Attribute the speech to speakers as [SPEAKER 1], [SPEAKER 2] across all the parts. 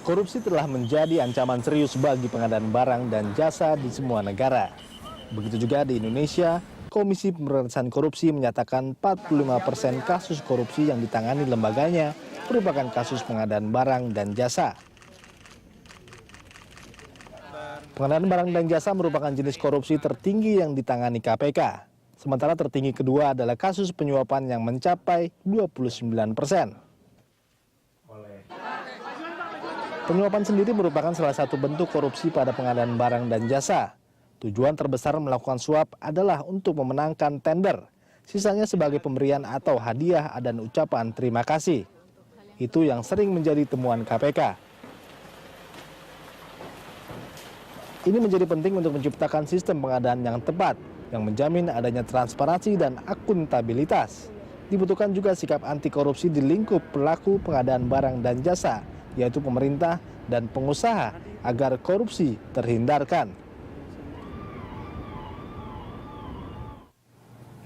[SPEAKER 1] Korupsi telah menjadi ancaman serius bagi pengadaan barang dan jasa di semua negara. Begitu juga di Indonesia, Komisi Pemberantasan Korupsi menyatakan 45% kasus korupsi yang ditangani lembaganya merupakan kasus pengadaan barang dan jasa. Pengadaan barang dan jasa merupakan jenis korupsi tertinggi yang ditangani KPK. Sementara tertinggi kedua adalah kasus penyuapan yang mencapai 29%. Penyuapan sendiri merupakan salah satu bentuk korupsi pada pengadaan barang dan jasa. Tujuan terbesar melakukan suap adalah untuk memenangkan tender. Sisanya sebagai pemberian atau hadiah dan ucapan terima kasih. Itu yang sering menjadi temuan KPK. Ini menjadi penting untuk menciptakan sistem pengadaan yang tepat, yang menjamin adanya transparansi dan akuntabilitas. Dibutuhkan juga sikap anti korupsi di lingkup pelaku pengadaan barang dan jasa, yaitu pemerintah dan pengusaha, agar korupsi terhindarkan.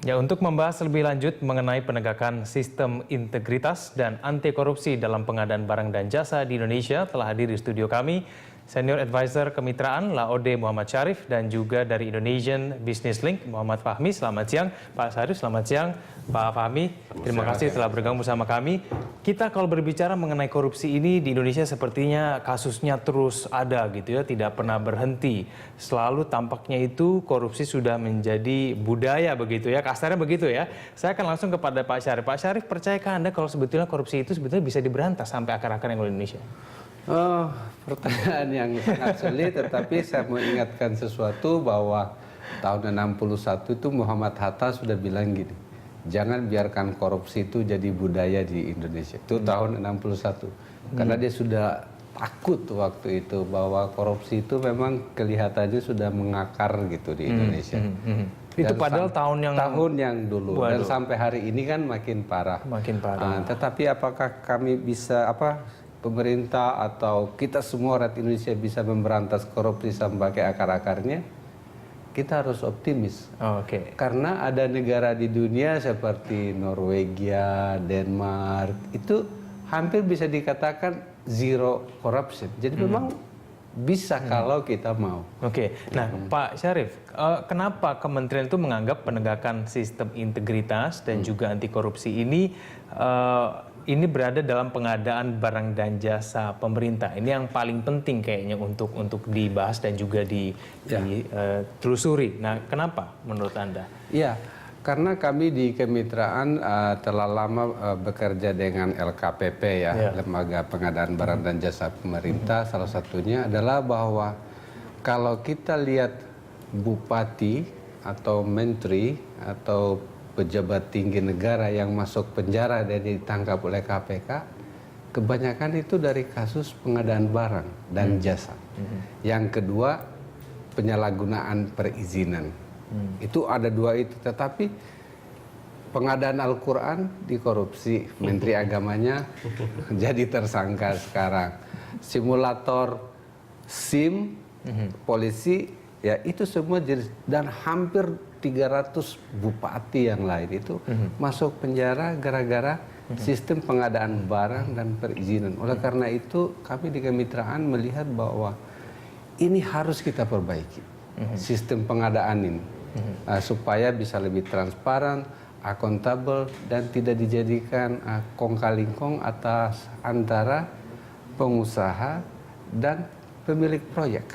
[SPEAKER 2] Ya, untuk membahas lebih lanjut mengenai penegakan sistem integritas dan anti korupsi dalam pengadaan barang dan jasa di Indonesia, telah hadir di studio kami Senior Advisor Kemitraan Laode Muhammad Syarif dan juga dari Indonesian Business Link Muhammad Fahmi. Selamat siang Pak Syarif, selamat siang Pak Fahmi. Terima kasih telah bergabung bersama kami. Kita kalau berbicara mengenai korupsi ini di Indonesia sepertinya kasusnya terus ada gitu ya, tidak pernah berhenti. Selalu tampaknya itu korupsi sudah menjadi budaya begitu ya, kasarnya begitu ya. Saya akan langsung kepada Pak Syarif. Pak Syarif, percayakah Anda kalau sebetulnya korupsi itu sebetulnya bisa diberantas sampai akar-akarnya di Indonesia?
[SPEAKER 3] Oh, pertanyaan yang sangat sulit, tetapi saya mau ingatkan sesuatu bahwa tahun 61 itu Muhammad Hatta sudah bilang gini, jangan biarkan korupsi itu jadi budaya di Indonesia. Itu tahun 61. Karena dia sudah takut waktu itu bahwa korupsi itu memang kelihatannya sudah mengakar gitu di Indonesia.
[SPEAKER 2] Itu padahal tahun
[SPEAKER 3] yang dulu. Dan sampai hari ini kan makin parah.
[SPEAKER 2] Makin parah.
[SPEAKER 3] Tetapi apakah kami bisa pemerintah atau kita semua rakyat Indonesia bisa memberantas korupsi sampai ke akar-akarnya? Kita harus optimis. Karena ada negara di dunia seperti Norwegia, Denmark, itu hampir bisa dikatakan zero corruption. Jadi memang bisa kalau kita mau.
[SPEAKER 2] Nah Pak Syarif, kenapa kementerian itu menganggap penegakan sistem integritas dan juga anti korupsi ini berada dalam pengadaan barang dan jasa pemerintah? Ini yang paling penting kayaknya untuk dibahas dan juga ditelusuri. Nah, kenapa menurut Anda?
[SPEAKER 3] Iya, karena kami di kemitraan telah lama bekerja dengan LKPP ya, Lembaga Pengadaan Barang dan Jasa Pemerintah. Salah satunya adalah bahwa kalau kita lihat bupati atau menteri atau pejabat tinggi negara yang masuk penjara dan ditangkap oleh KPK, kebanyakan itu dari kasus pengadaan barang dan jasa. Yang kedua, penyalahgunaan perizinan. Itu ada dua itu, tetapi pengadaan Al-Quran dikorupsi, Menteri Agamanya jadi tersangka sekarang. Simulator SIM, polisi, ya itu semua jenis, dan hampir 300 bupati yang lain itu masuk penjara gara-gara sistem pengadaan barang dan perizinan. Oleh karena itu kami di kemitraan melihat bahwa ini harus kita perbaiki sistem pengadaan ini supaya bisa lebih transparan, akuntabel, dan tidak dijadikan kong kali kong atas antara pengusaha dan pemilik proyek.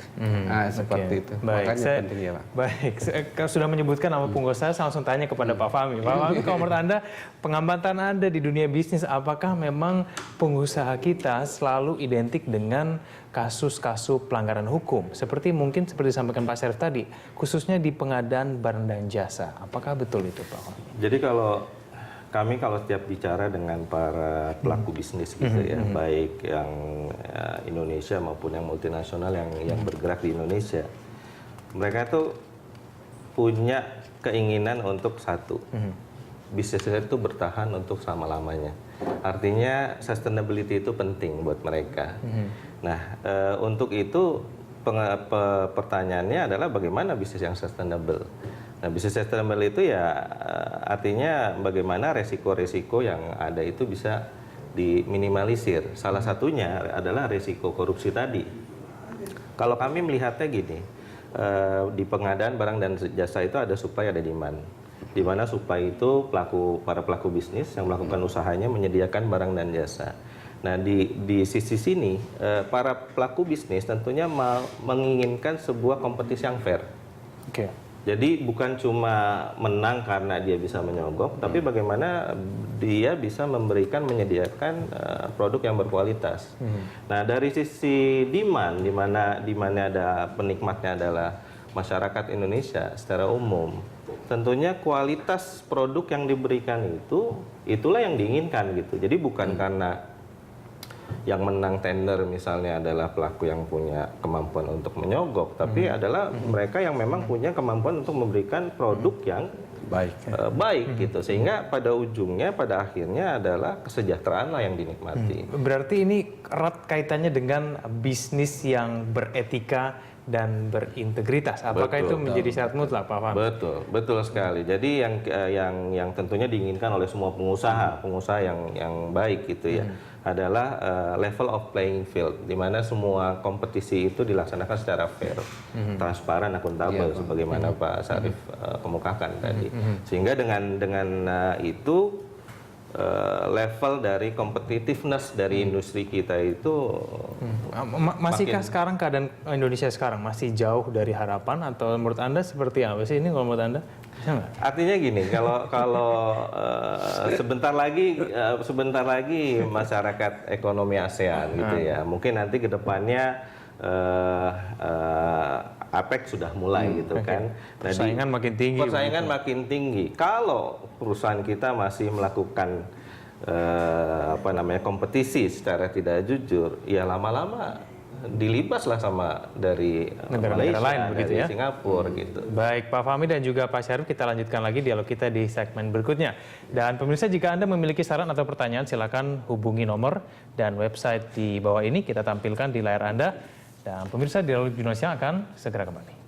[SPEAKER 3] Seperti itu. Makanya penting ya Pak.
[SPEAKER 2] Baik, kalau sudah menyebutkan nama pengusaha, saya langsung tanya kepada Pak Fahmi. Pak Fahmi, kalau menurut Anda, pengamatan Anda di dunia bisnis, apakah memang pengusaha kita selalu identik dengan kasus-kasus pelanggaran hukum? Mungkin seperti disampaikan Pak Syarif tadi, khususnya di pengadaan barang dan jasa. Apakah betul itu Pak Fahmi?
[SPEAKER 4] Jadi kalau setiap bicara dengan para pelaku bisnis gitu ya, baik yang Indonesia maupun yang multinasional yang bergerak di Indonesia, mereka tuh punya keinginan untuk satu, bisnisnya itu bertahan untuk selama-lamanya. Artinya sustainability itu penting buat mereka. Nah, untuk itu pertanyaannya adalah bagaimana bisnis yang sustainable. Nah, bisnis sustainable itu ya artinya bagaimana resiko-resiko yang ada itu bisa diminimalisir. Salah satunya adalah risiko korupsi tadi. Kalau kami melihatnya gini, di pengadaan barang dan jasa itu ada supply, ada demand. Di mana supply itu para pelaku bisnis yang melakukan usahanya menyediakan barang dan jasa. Nah, di sisi sini para pelaku bisnis tentunya menginginkan sebuah kompetisi yang fair.
[SPEAKER 2] Oke.
[SPEAKER 4] Jadi bukan cuma menang karena dia bisa menyogok, tapi bagaimana dia bisa menyediakan produk yang berkualitas. Nah, dari sisi demand, di mana ada penikmatnya adalah masyarakat Indonesia secara umum, tentunya kualitas produk yang diberikan itulah yang diinginkan gitu. Jadi bukan karena yang menang tender misalnya adalah pelaku yang punya kemampuan untuk menyogok, tapi adalah mereka yang memang punya kemampuan untuk memberikan produk yang baik gitu, sehingga pada ujungnya, pada akhirnya adalah kesejahteraan lah yang dinikmati.
[SPEAKER 2] Berarti ini erat kaitannya dengan bisnis yang beretika dan berintegritas. Apakah itu menjadi syarat mutlak, Pak Fahmi?
[SPEAKER 4] Betul sekali. Jadi yang tentunya diinginkan oleh semua pengusaha yang baik gitu ya, adalah level of playing field, di mana semua kompetisi itu dilaksanakan secara fair, transparan, akuntabel, sebagaimana Pak Syarif kemukakan tadi. Sehingga dengan itu level dari competitiveness dari industri kita itu
[SPEAKER 2] masihkah sekarang keadaan Indonesia sekarang masih jauh dari harapan, atau menurut Anda seperti apa sih ini kalau menurut Anda?
[SPEAKER 4] Artinya gini, kalau sebentar lagi masyarakat ekonomi ASEAN gitu ya, mungkin nanti ke depannya APEC sudah mulai gitu kan.
[SPEAKER 2] Persaingan makin tinggi.
[SPEAKER 4] Persaingan makin tinggi. Kalau perusahaan kita masih melakukan kompetisi secara tidak jujur, ya lama-lama dilibaslah sama dari
[SPEAKER 2] negara-negara
[SPEAKER 4] Malaysia,
[SPEAKER 2] lain begitu
[SPEAKER 4] dari
[SPEAKER 2] ya.
[SPEAKER 4] Singapura gitu.
[SPEAKER 2] Baik, Pak Fahmi dan juga Pak Syarif, kita lanjutkan lagi dialog kita di segmen berikutnya. Dan pemirsa, jika Anda memiliki saran atau pertanyaan, silakan hubungi nomor dan website di bawah ini, kita tampilkan di layar Anda. Dan pemirsa, dialog Indonesia akan segera kembali.